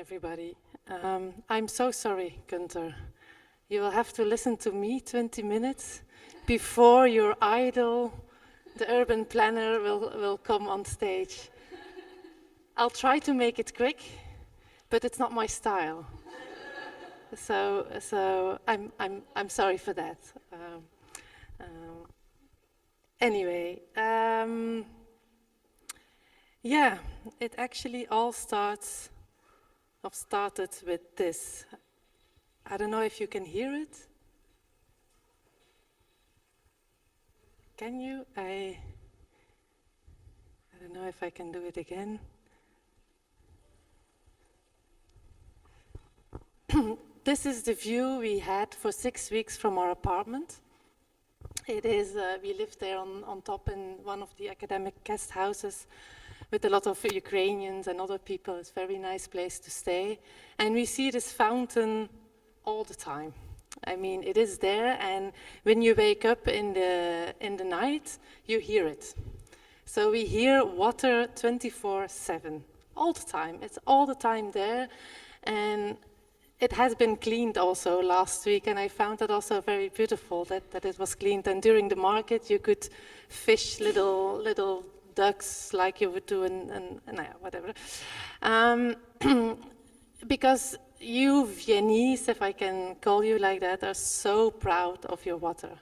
everybody. I'm so sorry, Gunther. You will have to listen to me 20 minutes before your idol, the urban planner, will come on stage. I'll try to make it quick, but it's not my style. So I'm sorry for that. Anyway, yeah, it actually all started with this. I don't know if you can hear it. Can you? I don't know if I can do it again. This is the view we had for 6 weeks from our apartment. It is, we lived there on top in one of the academic guest houses with a lot of Ukrainians and other people. It's a very nice place to stay. And we see this fountain all the time. I mean, it is there, and when you wake up in the night, you hear it. So we hear water 24/7, all the time. It's all the time there, and it has been cleaned also last week, and I found it also very beautiful that it was cleaned. And during the market, you could fish little ducks like you would do in whatever. Because you Viennese, if I can call you like that, are so proud of your water.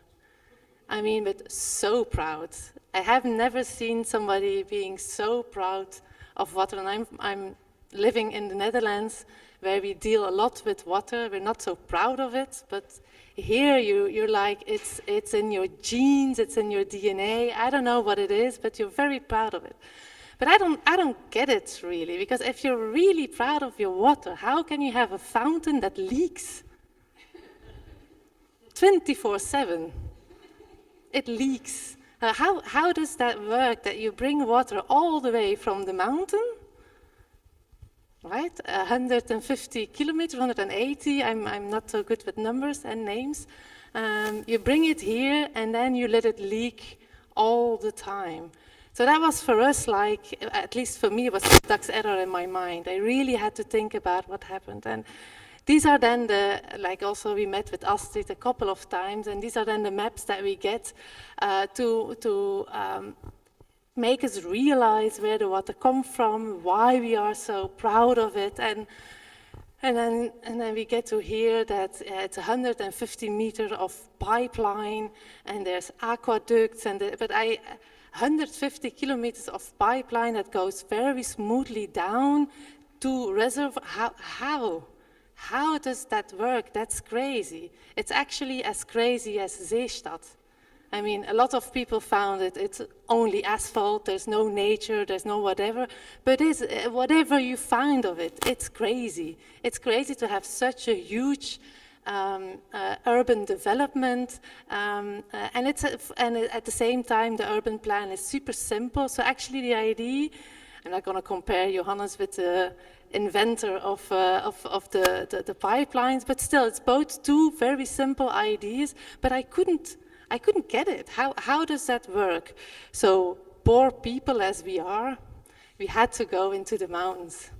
I mean, but so proud. I have never seen somebody being so proud of water, and I'm living in the Netherlands, where we deal a lot with water. We're not so proud of it, but here you're like, it's in your genes, it's in your DNA. I don't know what it is, but you're very proud of it. But I don't get it really, because if you're really proud of your water, how can you have a fountain that leaks 24/7? It leaks. How does that work, that you bring water all the way from the mountain, right? 150 kilometers, 180, I'm not so good with numbers and names. You bring it here and then you let it leak all the time. So that was for us like, at least for me, it was a duck's error in my mind. I really had to think about what happened. And these are then like also we met with Astrid a couple of times, and these are then the maps that we get to make us realize where the water comes from, why we are so proud of it, and then we get to hear that it's 150 meters of pipeline, and there's aqueducts, but 150 kilometers of pipeline that goes very smoothly down to reservoir. How does that work? That's crazy. It's actually as crazy as Seestadt. I mean, a lot of people found it's only asphalt, there's no nature, there's no whatever, but whatever you find of it, it's crazy. It's crazy to have such a huge urban development, and at the same time, the urban plan is super simple. So actually the idea, I'm not going to compare Johannes with the inventor of the pipelines, but still, it's both two very simple ideas, but I couldn't get it. How does that work? So poor people as we are, we had to go into the mountains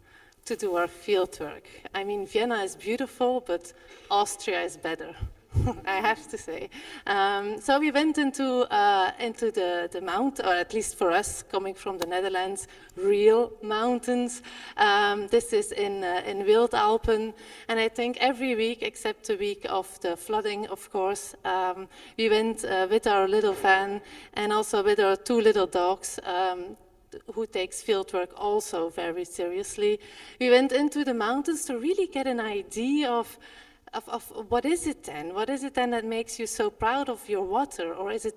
to do our field work. I mean, Vienna is beautiful, but Austria is better, I have to say. So we went into the mountain, or at least for us, coming from the Netherlands, real mountains. This is in Wildalpen, and I think every week, except the week of the flooding, of course, we went with our little van and also with our two little dogs, who takes fieldwork also very seriously. We went into the mountains to really get an idea of what is it then? What is it then that makes you so proud of your water? Or is it,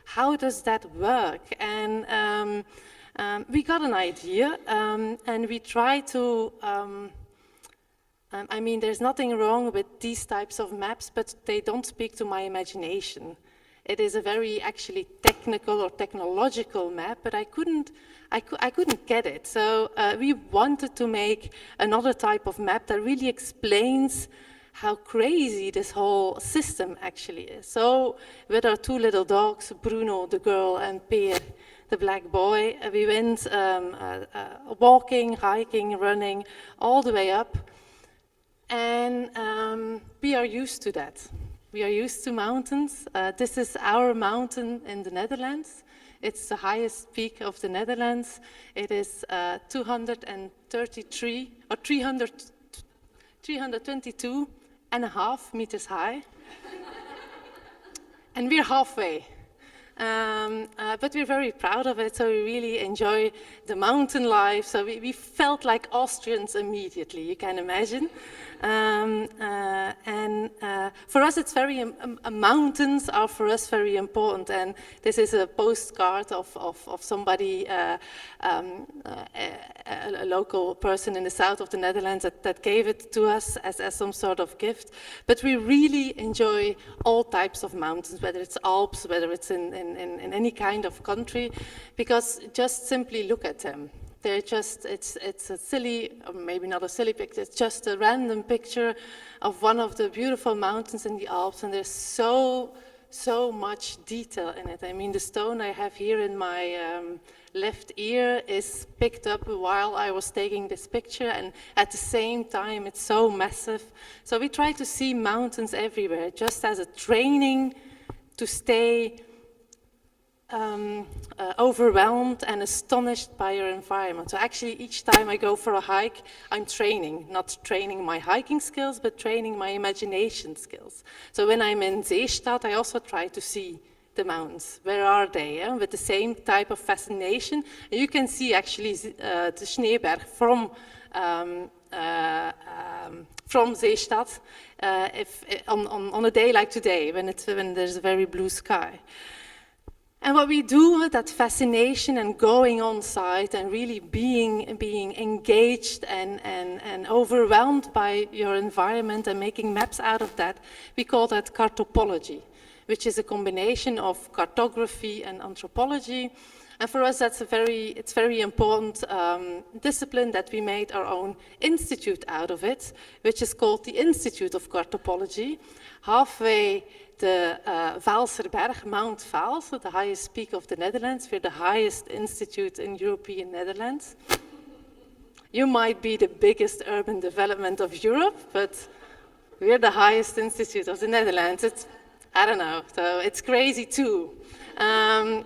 how does that work? And we got an idea, and we try to, I mean, there's nothing wrong with these types of maps, but they don't speak to my imagination. It is a very actually technical or technological map, but I couldn't get it. So we wanted to make another type of map that really explains how crazy this whole system actually is. So with our two little dogs, Bruno, the girl, and Peer, the black boy. We went walking, hiking, running, all the way up. And we are used to that. We are used to mountains. This is our mountain in the Netherlands. It's the highest peak of the Netherlands. It is 233 or 322.5 meters high. And we're halfway. But we're very proud of it, so we really enjoy the mountain life. So we felt like Austrians immediately, you can imagine. For us, it's mountains are for us very important. And this is a postcard of somebody, a local person in the south of the Netherlands that gave it to us as some sort of gift. But we really enjoy all types of mountains, whether it's Alps, whether it's in any kind of country, because just simply look at them. They're just, it's a silly, or maybe not a silly picture, it's just a random picture of one of the beautiful mountains in the Alps, and there's so much detail in it. I mean, the stone I have here in my left ear is picked up while I was taking this picture, and at the same time it's so massive. So we try to see mountains everywhere, just as a training to stay overwhelmed and astonished by your environment. So actually each time I go for a hike, I'm training, not training my hiking skills, but training my imagination skills. So when I'm in Seestadt, I also try to see the mountains. Where are they? Yeah? With the same type of fascination. And you can see actually the Schneeberg from Seestadt on a day like today, when there's a very blue sky. And what we do with that fascination and going on site and really being engaged and overwhelmed by your environment and making maps out of that, we call that cartopology, which is a combination of cartography and anthropology. And for us, it's very important discipline that we made our own institute out of it, which is called the Institute of Cartopology. Halfway the Vaalserberg, Mount Vaals, the highest peak of the Netherlands. We're the highest institute in European Netherlands. You might be the biggest urban development of Europe, but we're the highest institute of the Netherlands. I don't know, so it's crazy too. And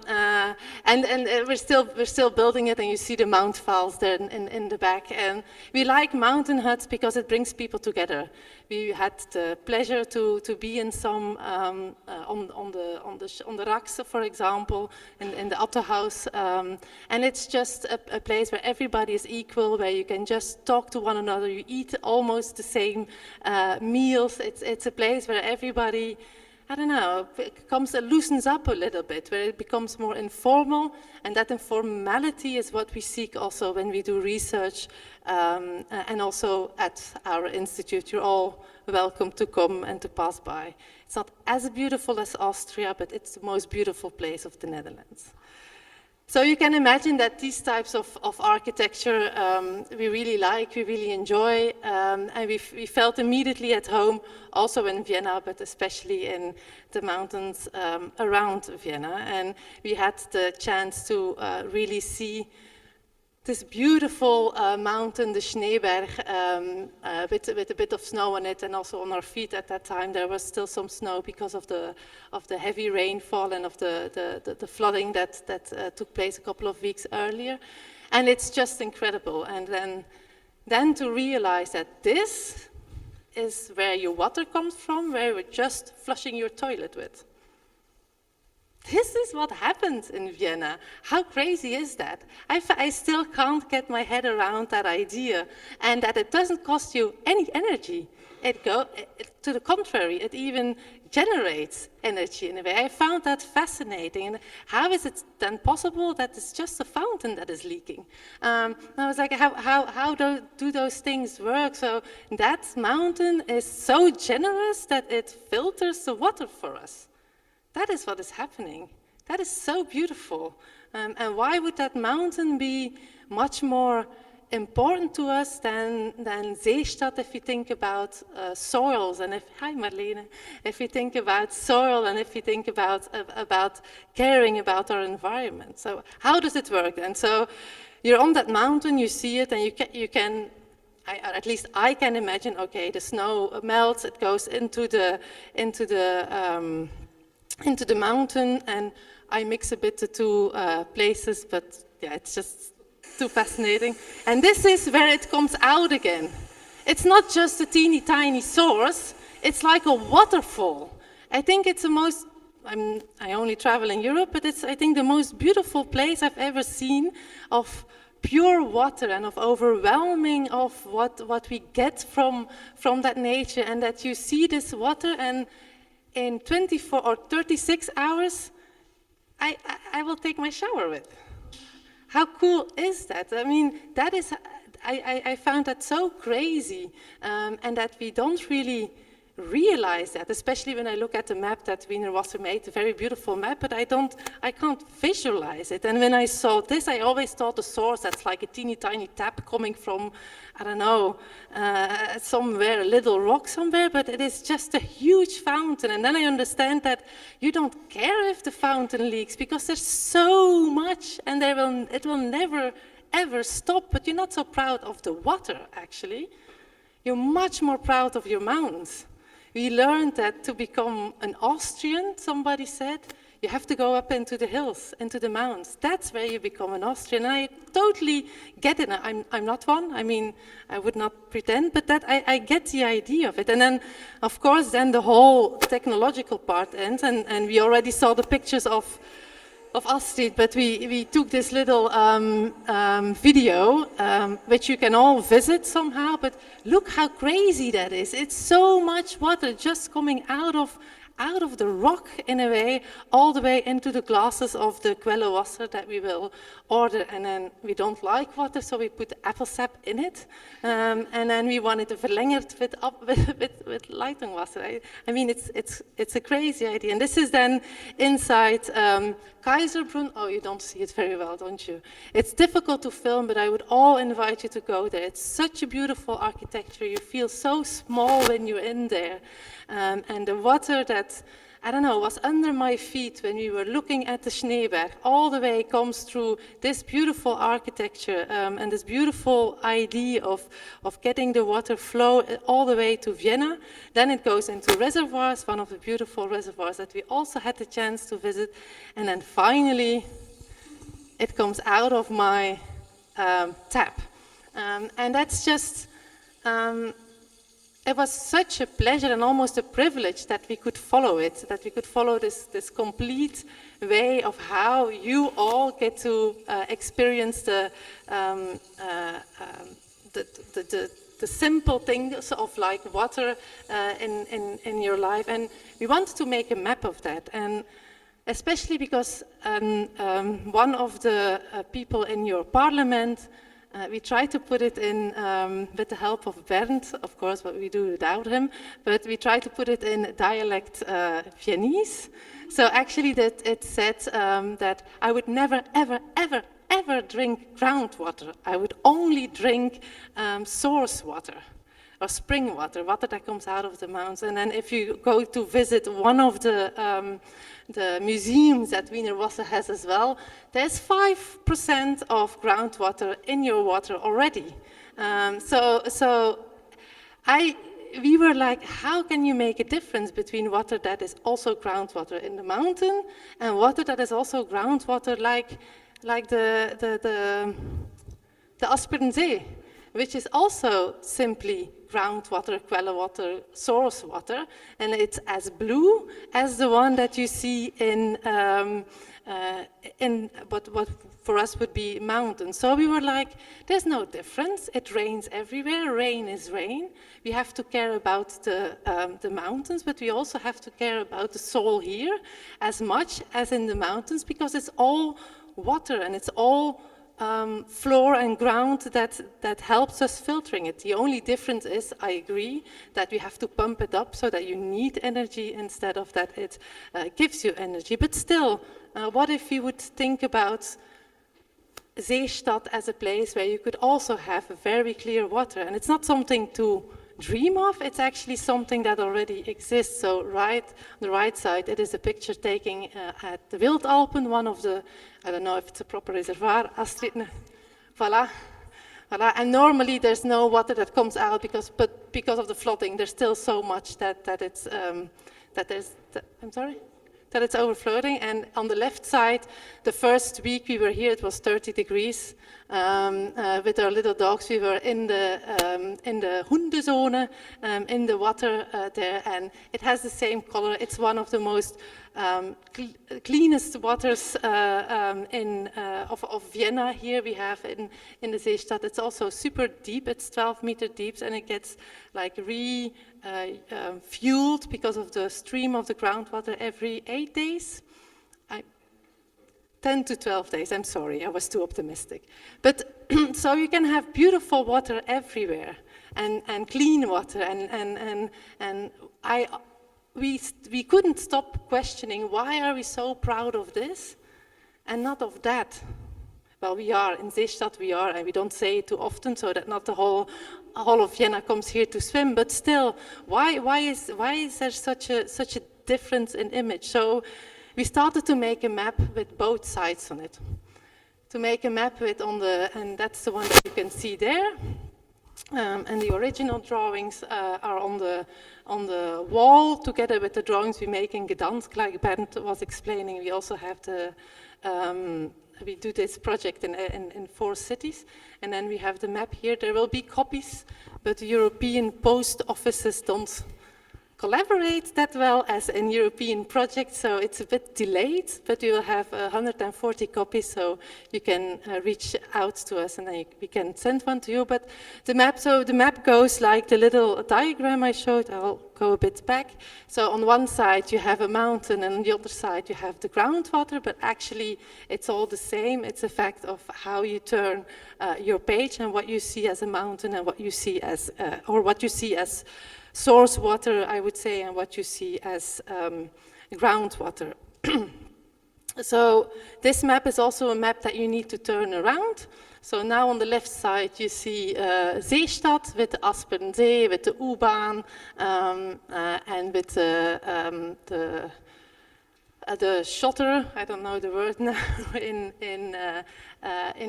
we're still building it, and you see the Mount Vaals there in the back. And we like mountain huts because it brings people together. We had the pleasure to be in some on the Raks, for example, in the Atterhaus, and it's just a place where everybody is equal, where you can just talk to one another. You eat almost the same meals. It's a place where everybody, I don't know, loosens up a little bit, where it becomes more informal, and that informality is what we seek also when we do research, and also at our institute. You're all welcome to come and to pass by. It's not as beautiful as Austria, but it's the most beautiful place of the Netherlands. So you can imagine that these types of architecture we really like, we really enjoy, and we felt immediately at home also in Vienna, but especially in the mountains around Vienna. And we had the chance to really see this beautiful mountain, the Schneeberg, with a bit of snow on it, and also on our feet at that time there was still some snow because of the heavy rainfall and of the flooding that took place a couple of weeks earlier. And it's just incredible. And then to realize that this is where your water comes from, where you're just flushing your toilet with. This is what happens in Vienna. How crazy is that? I still can't get my head around that idea, and that it doesn't cost you any energy. To the contrary, it even generates energy in a way. I found that fascinating. And how is it then possible that it's just a fountain that is leaking? I was like, how do those things work? So that mountain is so generous that it filters the water for us. That is what is happening. That is so beautiful. And why would that mountain be much more important to us than Seestadt if you think about soils, and hi Marlene, if you think about soil and if you think about caring about our environment. So how does it work then? So you're on that mountain, you see it, and you can at least I can imagine, okay, the snow melts, it goes into the mountain, and I mix a bit the two places, but yeah, it's just too fascinating. And this is where it comes out again. It's not just a teeny tiny source, it's like a waterfall. I think it's the most, I only travel in Europe, but it's, I think, the most beautiful place I've ever seen of pure water and of overwhelming of what we get from that nature, and that you see this water, and in 24 or 36 hours, I will take my shower with. How cool is that? I mean, that is, I found that so crazy, and that we don't really realize that, especially when I look at the map that Wiener Wasser made, a very beautiful map, but I can't visualize it. And when I saw this, I always thought the source, that's like a teeny tiny tap coming from, I don't know, somewhere, a little rock somewhere, but it is just a huge fountain. And then I understand that you don't care if the fountain leaks, because there's so much, and it will never, ever stop, but you're not so proud of the water, actually. You're much more proud of your mountains. We learned that to become an Austrian, somebody said, you have to go up into the hills, into the mountains. That's where you become an Austrian. And I totally get it. I'm not one. I mean, I would not pretend, but that I get the idea of it. And then, of course, then the whole technological part ends. And we already saw the pictures of Astrid, but we took this little video, which you can all visit somehow, but look how crazy that is. It's so much water just coming out of the rock, in a way, all the way into the glasses of the Quellewasser that we will order. And then we don't like water, so we put apple sap in it. And then we wanted to verlängert with Leitungswasser. I mean, it's a crazy idea. And this is then inside Kaiserbrunn. Oh, you don't see it very well, don't you? It's difficult to film, but I would all invite you to go there. It's such a beautiful architecture. You feel so small when you're in there. And the water that, I don't know, was under my feet when we were looking at the Schneeberg, all the way comes through this beautiful architecture and this beautiful idea of getting the water flow all the way to Vienna. Then it goes into reservoirs, one of the beautiful reservoirs that we also had the chance to visit. And then finally, it comes out of my tap. And that's just, it was such a pleasure and almost a privilege that we could follow it, that we could follow this complete way of how you all get to experience the simple things of like water in your life. And we wanted to make a map of that. And especially because one of the people in your parliament, we tried to put it in, with the help of Bernd, of course, but we do without him, but we tried to put it in dialect Viennese. So actually that it said that I would never, ever, ever, ever drink groundwater. I would only drink source water or spring water, water that comes out of the mountains. And then if you go to visit one of the museums that Wiener Wasser has as well, there's 5% of groundwater in your water already. We were like, how can you make a difference between water that is also groundwater in the mountain and water that is also groundwater like the Aspern See, which is also simply groundwater, Quellewater, source water, and it's as blue as the one that you see in what for us would be mountains. So we were like, there's no difference. It rains everywhere. Rain is rain. We have to care about the mountains, but we also have to care about the soil here as much as in the mountains, because it's all water and it's all floor and ground that helps us filtering it. The only difference is, I agree, that we have to pump it up so that you need energy instead of that it gives you energy. But still, what if you would think about Seestadt as a place where you could also have very clear water. And it's not something to dream of, it's actually something that already exists. So right on the right side, it is a picture taken at the Wildalpen, one of the, I don't know if it's a proper reservoir, Astrid, voilà. Voilà. And normally there's no water that comes out but because of the flooding, there's still so much that it's, that it's overflowing. And on the left side, the first week we were here, it was 30 degrees. With our little dogs, we were in the Hundezone, in the water there, and it has the same color. It's one of the most cleanest waters of Vienna. Here we have in the Seestadt. It's also super deep. It's 12 meter deep, and it gets like fueled because of the stream of the groundwater every 8 days. 10 to 12 days, I'm sorry, I was too optimistic. But so you can have beautiful water everywhere and clean water and we couldn't stop questioning why are we so proud of this and not of that. Well, we are, in Seestadt we are, and we don't say it too often so that not the whole of Vienna comes here to swim, but still, why is there such a difference in image? So we started to make a map with both sides on it. To make a map with and that's the one that you can see there. And the original drawings are on the wall together with the drawings we make in Gdansk, like Bernd was explaining. We also have we do this project in 4 cities, and then we have the map here. There will be copies, but the European post offices don't collaborate that well as in European projects, so it's a bit delayed, but we will have 140 copies, so you can reach out to us and then we can send one to you. But the map goes like the little diagram I showed. I'll go a bit back. So on one side you have a mountain, and on the other side you have the groundwater, but actually it's all the same. It's a fact of how you turn your page and what you see as a mountain and what you see as, source water, I would say, and what you see as groundwater. So this map is also a map that you need to turn around. So now on the left side you see Seestadt with the Aspern Zee, with the U-Bahn, and with the shutter, I don't know the word now in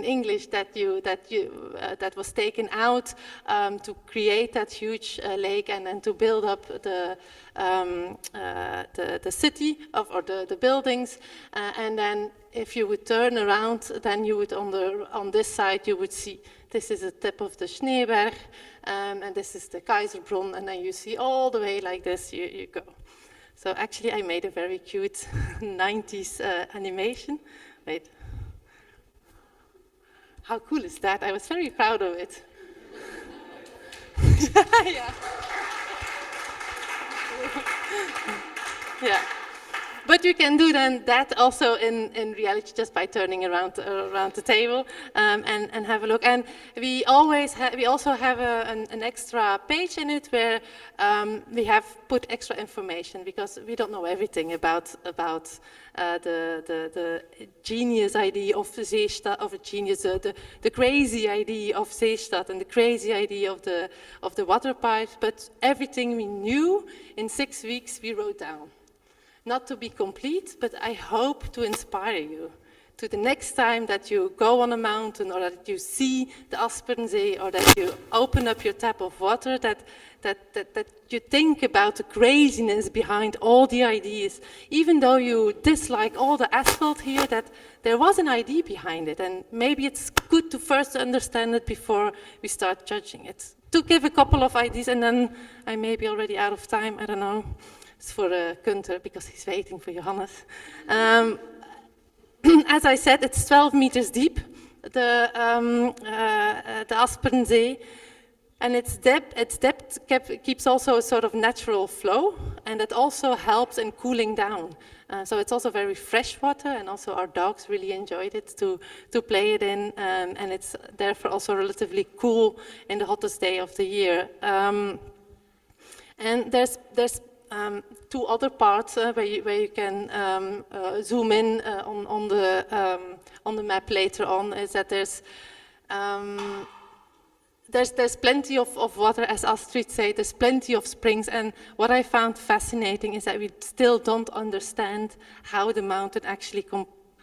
English, that was taken out to create that huge lake and then to build up the city or the buildings. And then if you would turn around, then you would on this side you would see this is the tip of the Schneeberg, and this is the Kaiserbronn, and then you see all the way like this you go. So actually I made a very cute 90s animation. Wait. How cool is that? I was very proud of it. Yeah. Yeah. But you can do then that also in reality just by turning around the table and have a look. And we also have an extra page in it where we have put extra information because we don't know everything about the genius idea of Seestadt, the crazy idea of Seestadt and the crazy idea of the water pipes. But everything we knew in 6 weeks we wrote down. Not to be complete, but I hope to inspire you to the next time that you go on a mountain or that you see the Aspern Zee or that you open up your tap of water, that you think about the craziness behind all the ideas. Even though you dislike all the asphalt here, that there was an idea behind it. And maybe it's good to first understand it before we start judging it. To give a couple of ideas, and then I may be already out of time, I don't know. It's for Gunther, because he's waiting for Johannes. As I said, it's 12 meters deep, the Aspern Zee, and its depth keeps also a sort of natural flow, and it also helps in cooling down. So it's also very fresh water, and also our dogs really enjoyed it to play it in, and it's therefore also relatively cool in the hottest day of the year. And there's two other parts where you can zoom in on the map later on, is that there's plenty of water, as Astrid said, there's plenty of springs, and what I found fascinating is that we still don't understand how the mountain actually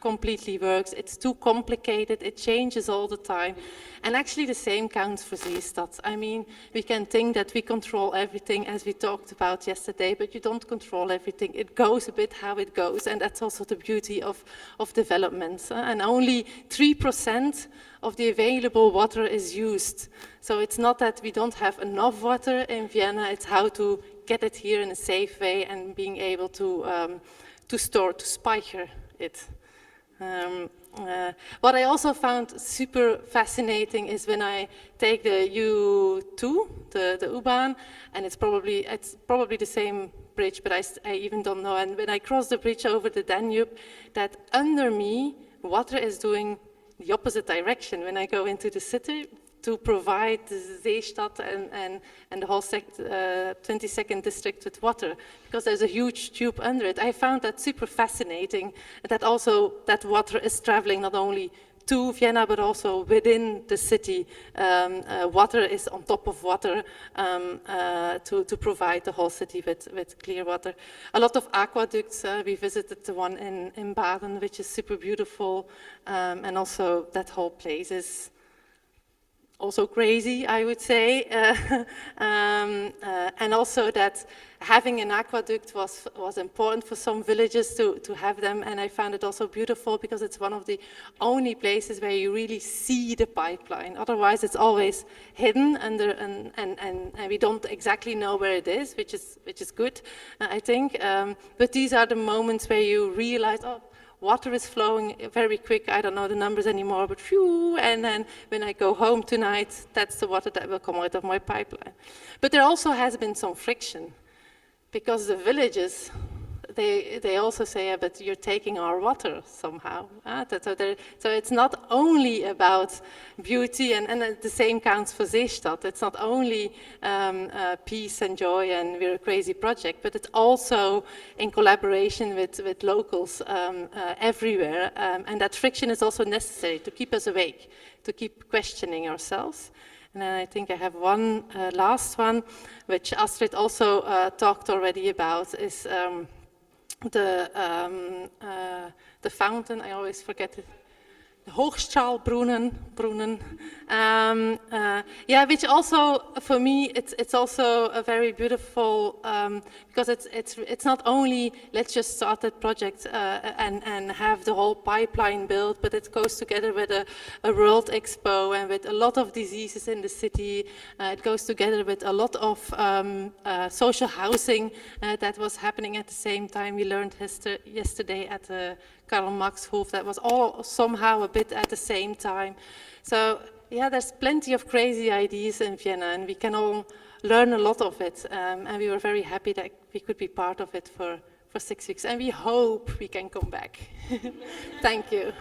completely works. It's too complicated, it changes all the time. And actually the same counts for Seestadt. I mean, we can think that we control everything, as we talked about yesterday, but you don't control everything. It goes a bit how it goes, and that's also the beauty of development. And only 3% of the available water is used. So it's not that we don't have enough water in Vienna, it's how to get it here in a safe way and being able to store, to speicher it. What I also found super fascinating is when I take the U2, the U-Bahn, and it's probably the same bridge, but I even don't know. And when I cross the bridge over the Danube, that under me, water is doing the opposite direction when I go into the city to provide the Seestadt and the whole 22nd district with water, because there's a huge tube under it. I found that super fascinating, that also that water is traveling not only to Vienna, but also within the city. Water is on top of water to provide the whole city with clear water. A lot of aqueducts, we visited the one in Baden, which is super beautiful, and also that whole place is also crazy, I would say, and also that having an aqueduct was important for some villages to have them, and I found it also beautiful because it's one of the only places where you really see the pipeline. Otherwise, it's always hidden under, and we don't exactly know where it is, which is good, I think. But these are the moments where you realize, oh, water is flowing very quick, I don't know the numbers anymore, but phew, and then when I go home tonight, that's the water that will come out of my pipeline. But there also has been some friction, because the villages, they also say, yeah, but you're taking our water somehow. So it's not only about beauty, and the same counts for Seestadt. It's not only peace and joy and we're a crazy project, but it's also in collaboration with locals everywhere. And that friction is also necessary to keep us awake, to keep questioning ourselves. And then I think I have one last one, which Astrid also talked already about, is the fountain, I always forget it, the Hoogstraalbrunnen, yeah, which also for me it's also a very beautiful, because it's not only let's just start that project and have the whole pipeline built, but it goes together with a World Expo and with a lot of diseases in the city. It goes together with a lot of social housing that was happening at the same time. We learned yesterday at the Karl Marx Hof that was all somehow a bit at the same time. So yeah, there's plenty of crazy ideas in Vienna, and we can all learn a lot of it. And we were very happy that we could be part of it for 6 weeks, and we hope we can come back. Thank you.